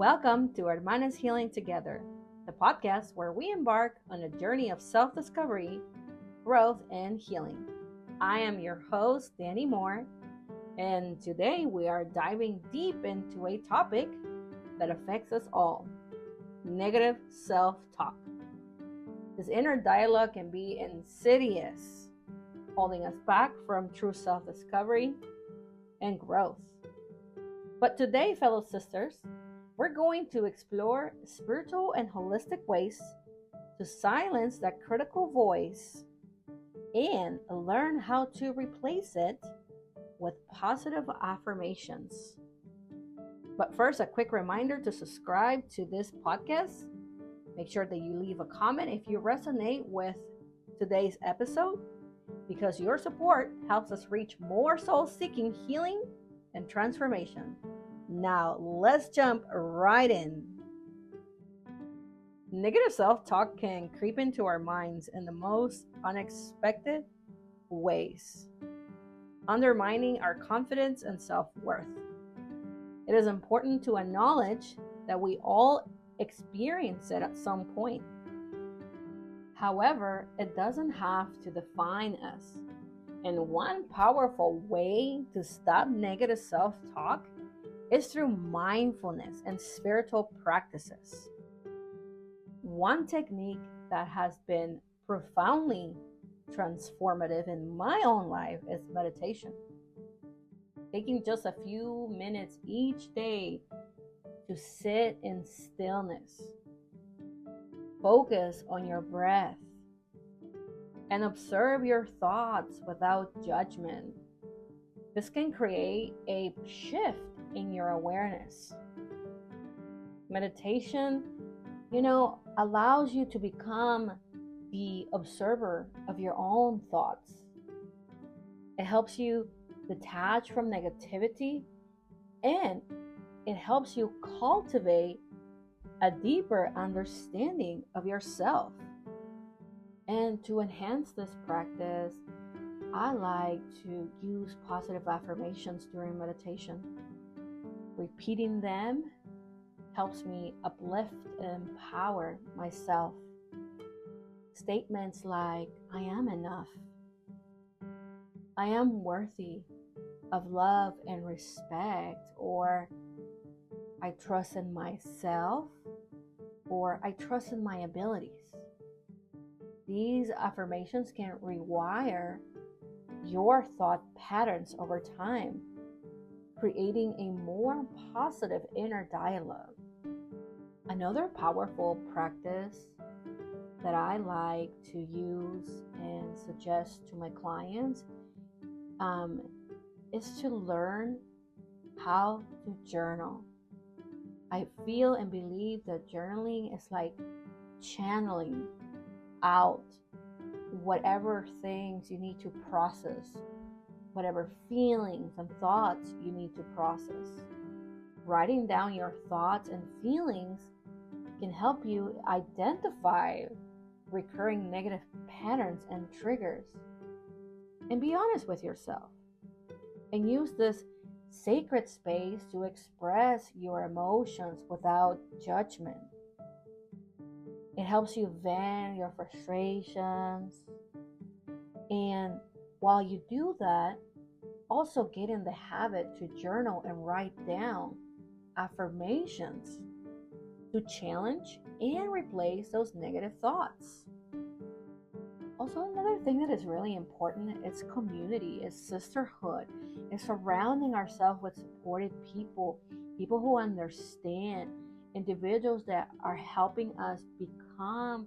Welcome to Hermanas Healing Together, the podcast where we embark on a journey of self-discovery, growth, and healing. I am your host, Danny Moore, and today we are diving deep into a topic that affects us all: negative self-talk. This inner dialogue can be insidious, holding us back from true self-discovery and growth. But today, fellow sisters, we're going to explore spiritual and holistic ways to silence that critical voice and learn how to replace it with positive affirmations. But first, a quick reminder to subscribe to this podcast. Make sure that you leave a comment if you resonate with today's episode, because your support helps us reach more souls seeking healing and transformation. Now, let's jump right in. Negative self-talk can creep into our minds in the most unexpected ways, undermining our confidence and self-worth. It is important to acknowledge that we all experience it at some point. However, it doesn't have to define us. And one powerful way to stop negative self-talk is through mindfulness and spiritual practices. One technique that has been profoundly transformative in my own life is meditation. Taking just a few minutes each day to sit in stillness, focus on your breath, and observe your thoughts without judgment. This can create a shift in your awareness. Meditation, allows you to become the observer of your own thoughts. It helps you detach from negativity, and it helps you cultivate a deeper understanding of yourself. And to enhance this practice, I like to use positive affirmations during meditation. Repeating them helps me uplift and empower myself. Statements like, I am enough, I am worthy of love and respect, or I trust in myself, or I trust in my abilities. These affirmations can rewire your thought patterns over time, creating a more positive inner dialogue. Another powerful practice that I like to use and suggest to my clients is to learn how to journal. I feel and believe that journaling is like channeling out whatever things you need to process, whatever feelings and thoughts you need to process. Writing down your thoughts and feelings can help you identify recurring negative patterns and triggers. And be honest with yourself. And use this sacred space to express your emotions without judgment. It helps you vent your frustrations. And while you do that, also get in the habit to journal and write down affirmations to challenge and replace those negative thoughts. Also, another thing that is really important is community, is sisterhood, is surrounding ourselves with supportive people who understand, individuals that are helping us become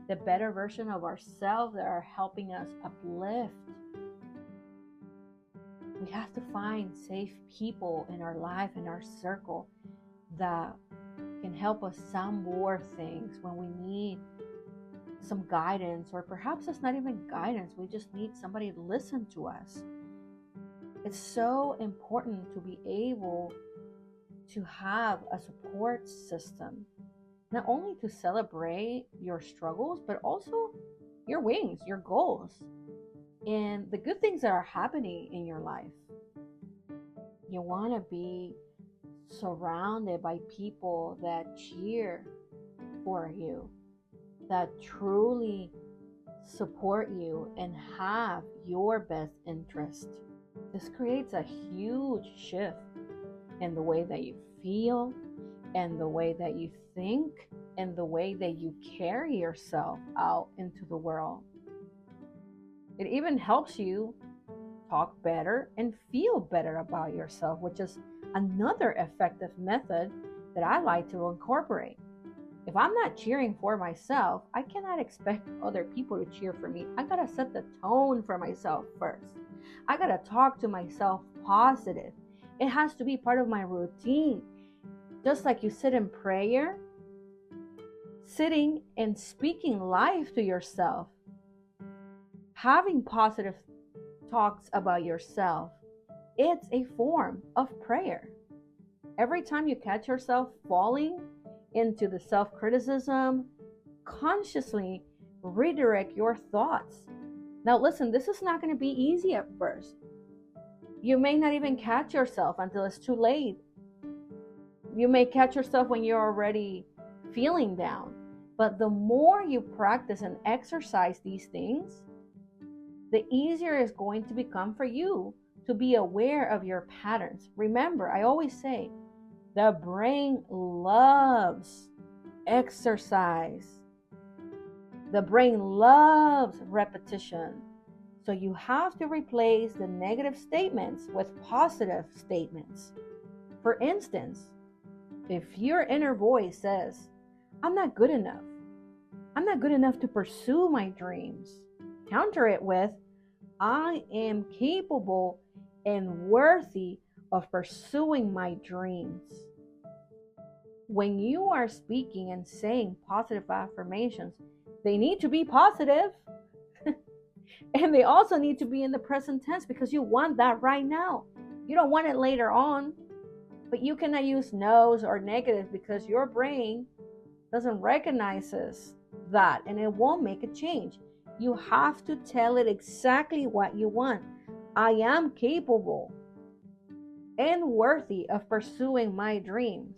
the better version of ourselves, that are helping us uplift. We have to find safe people in our life, in our circle, that can help us soundboard things when we need some guidance, or perhaps it's not even guidance, we just need somebody to listen to us. It's so important to be able to have a support system, not only to celebrate your struggles, but also your wins, your goals, and the good things that are happening in your life. You want to be surrounded by people that cheer for you, that truly support you and have your best interest. This creates a huge shift in the way that you feel, and the way that you think, and the way that you carry yourself out into the world. It even helps you talk better and feel better about yourself, which is another effective method that I like to incorporate. If I'm not cheering for myself, I cannot expect other people to cheer for me. I gotta set the tone for myself first. I gotta talk to myself positive. It has to be part of my routine. Just like you sit in prayer, sitting and speaking life to yourself, having positive talks about yourself, it's a form of prayer. Every time you catch yourself falling into the self-criticism, consciously redirect your thoughts. Now listen, this is not going to be easy at first. You may not even catch yourself until it's too late. You may catch yourself when you're already feeling down. But the more you practice and exercise these things, the easier it's going to become for you to be aware of your patterns. Remember, I always say, the brain loves exercise. The brain loves repetition. So you have to replace the negative statements with positive statements. For instance, if your inner voice says, I'm not good enough. I'm not good enough to pursue my dreams. Counter it with, I am capable and worthy of pursuing my dreams. When you are speaking and saying positive affirmations, they need to be positive. And they also need to be in the present tense because you want that right now. You don't want it later on. But you cannot use no's or negative because your brain doesn't recognize that and it won't make a change. You have to tell it exactly what you want. I am capable and worthy of pursuing my dreams.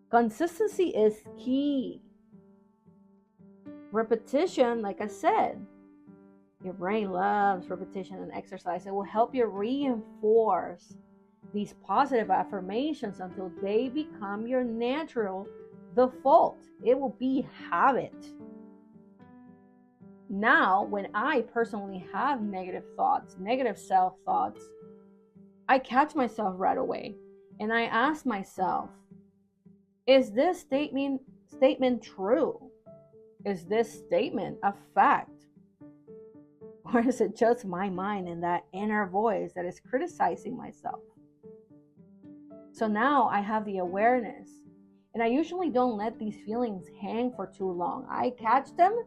Consistency is key. Repetition, like I said, your brain loves repetition and exercise. It will help you reinforce these positive affirmations until they become your natural default. It will be habit. Now, when I personally have negative thoughts, negative self-thoughts, I catch myself right away and I ask myself, is this statement true? Is this statement a fact? Or is it just my mind and that inner voice that is criticizing myself? So now I have the awareness, and I usually don't let these feelings hang for too long. I catch them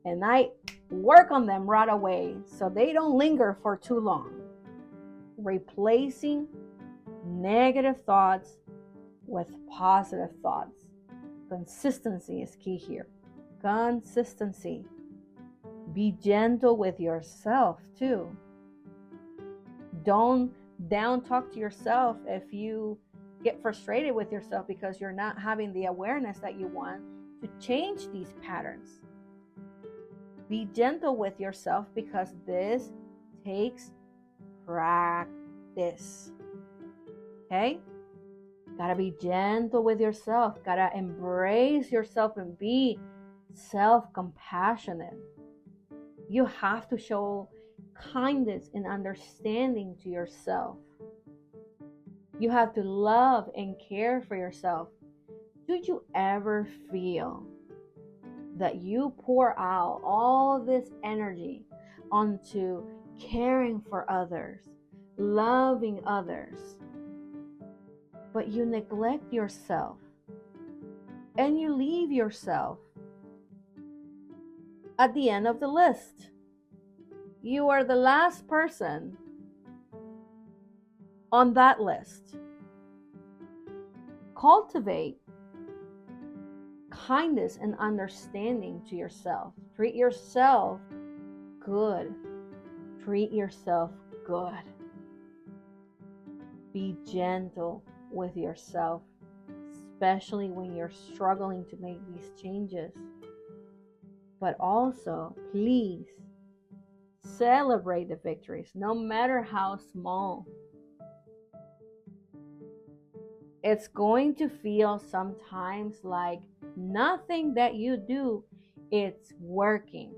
and I work on them right away so they don't linger for too long. Replacing negative thoughts with positive thoughts. Consistency is key here. Consistency. Be gentle with yourself too. Don't down talk to yourself if you get frustrated with yourself because you're not having the awareness that you want to change these patterns. Be gentle with yourself because this takes practice. Okay? Gotta be gentle with yourself. Gotta embrace yourself and be self-compassionate. You have to show kindness and understanding to yourself. You have to love and care for yourself. Do you ever feel that you pour out all this energy onto caring for others, loving others, but you neglect yourself and you leave yourself at the end of the list? You are the last person on that list. Cultivate kindness and understanding to yourself. Treat yourself good. Treat yourself good. Be gentle with yourself, especially when you're struggling to make these changes. But also, please celebrate the victories, no matter how small. It's going to feel sometimes like nothing that you do, it's working.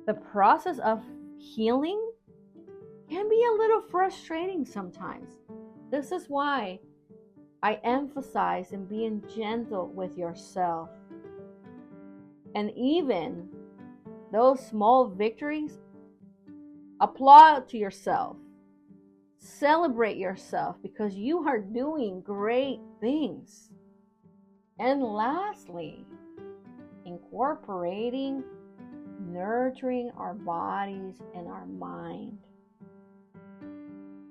The process of healing can be a little frustrating sometimes. This is why I emphasize in being gentle with yourself. And even those small victories, applaud to yourself. Celebrate yourself because you are doing great things. And lastly, incorporating nurturing our bodies and our mind.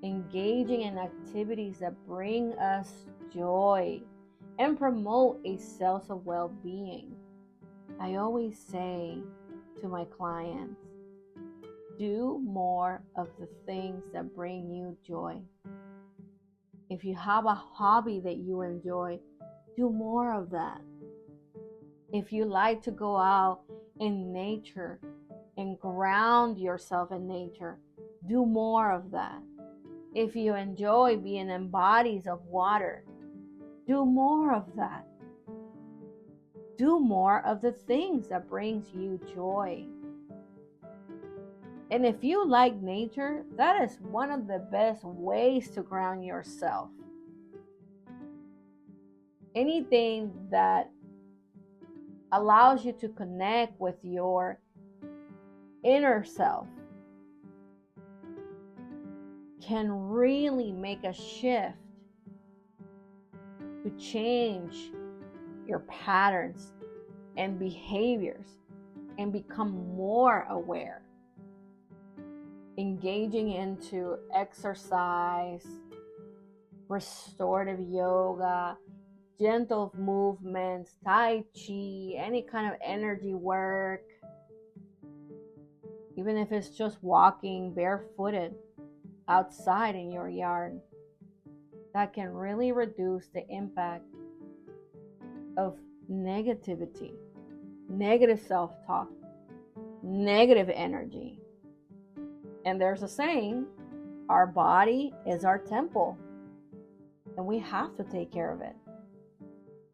Engaging in activities that bring us joy and promote a sense of well-being. I always say to my clients, do more of the things that bring you joy. If you have a hobby that you enjoy, do more of that. If you like to go out in nature and ground yourself in nature, do more of that. If you enjoy being in bodies of water, do more of that. Do more of the things that brings you joy. And if you like nature, that is one of the best ways to ground yourself. Anything that allows you to connect with your inner self can really make a shift to change your patterns and behaviors and become more aware. Engaging into exercise, restorative yoga, gentle movements, Tai Chi, any kind of energy work, even if it's just walking barefooted outside in your yard, that can really reduce the impact of negativity, negative self-talk, negative energy. And there's a saying, our body is our temple, and we have to take care of it.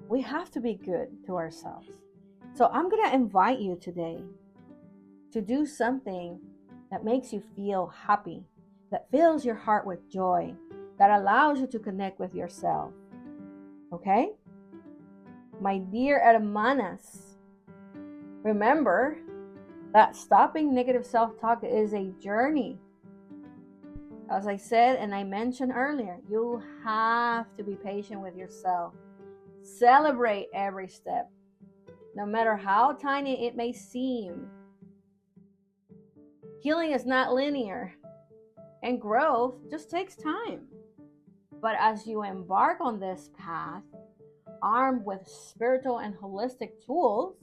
We have to be good to ourselves. So I'm going to invite you today to do something that makes you feel happy, that fills your heart with joy, that allows you to connect with yourself. Okay? My dear hermanas, remember that stopping negative self-talk is a journey. As I said and I mentioned earlier, you have to be patient with yourself. Celebrate every step, no matter how tiny it may seem. Healing is not linear, and growth just takes time. But as you embark on this path, armed with spiritual and holistic tools,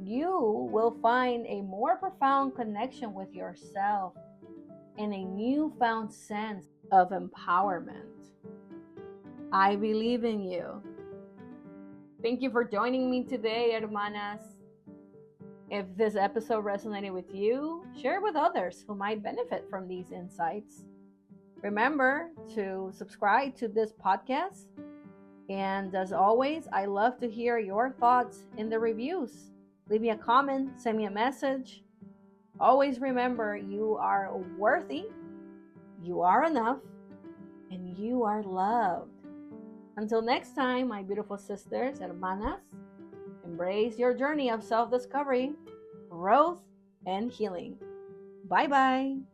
you will find a more profound connection with yourself and a newfound sense of empowerment. I believe in you. Thank you for joining me today, hermanas. If this episode resonated with you, share it with others who might benefit from these insights. Remember to subscribe to this podcast. And as always, I love to hear your thoughts in the reviews. Leave me a comment, send me a message. Always remember, you are worthy, you are enough, and you are loved. Until next time, my beautiful sisters, hermanas, embrace your journey of self-discovery, growth, and healing. Bye-bye.